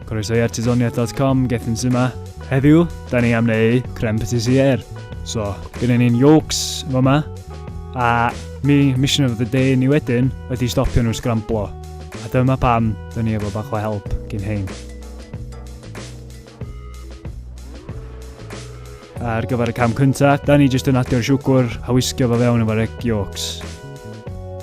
Croeso I artisoniaeth.com, Gethin yma. Heddiw, da ni am neu creme pâtisserie air. So, gyda ni'n yolks fyma. A mission of the day ni wedyn wedi stopio nhw sgramblo. A dyma pam, da ni efo bach o help gyn hein. Ar gyfer y cam cynta, da ni jyst yn adio'r siwgr a wisgo fo fewn efo'r egg yolks.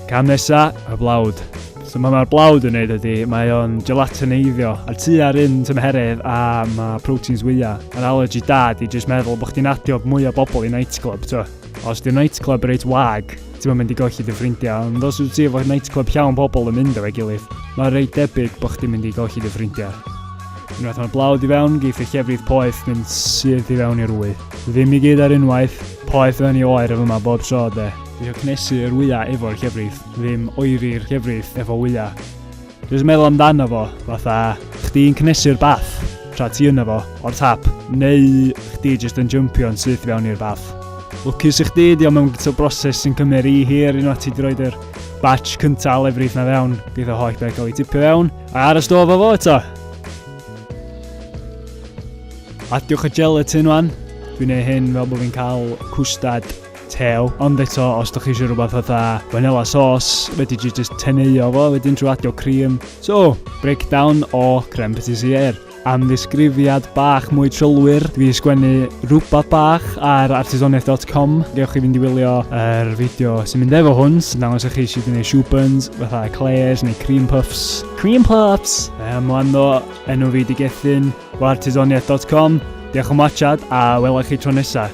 Cam nesa, y blawd. So mae'r blawd yn neud ydy, mae o'n gelatineiddio ar tua'r un tymheredd a mae proteins wyau. Yr allergy dad I jyst meddwl bod chdi'n adio mwy o bobl I nightclub, to. Os di'r nightclub reit wag, ti'n mynd I golli dy ffrindiau, ond os wyt ti efo nightclub llawn bobl yn mynd efo'i gilydd, mae'n reit debyg bod chdi'n mynd I golli dy ffrindiau. Unwaith mae'r blawd I fewn, geith y llefrith poeth mynd sydd I fewn i'r wy. Ddim I gyd ar unwaith, poeth yn I oer efo yma bob tro, de. Dwi o cnesu'r wyau efo'r llefrith, ddim oeri'r llefrith efo wyau. Dwi'n meddwl amdano fo, fatha chdi'n cnesu'r bath tra ti yna fo o'r tap, neu chdi jyst yn jumpio'n syth fewn i'r bath. Lwcus I chdi, di o mewn gyda'r broses sy'n cymryd I hir unwaith ti di roed yr batch cynta lefrith na fewn, gyda holl beth gael I tipio fewn, a ar y stof o fo eto. Adiwch y gelatin wan, dwi'n neud hyn fel bod fi'n cael cwstad tew, ond eto os ydych chi eisiau rhywbeth fatha vanilla sauce, wedi jyst teneuo fo, wedyn trwy adio cream. So, breakdown o creme pâtisserie air. Am ddisgrifiad bach mwy trylwyr, dwi sgwennu rhywbeth bach ar artisoniaeth.com. Gewch chi fynd I wylio yr fideo sy'n mynd efo hwn, sy'n dangos I chi sydd yn gwneud shoe buns, fatha eclairs neu cream puffs. Cream puffs! Mwan o enw fi Di Gethin o artisoniaeth.com. Diolch am watchad a welai chi tro nesaf.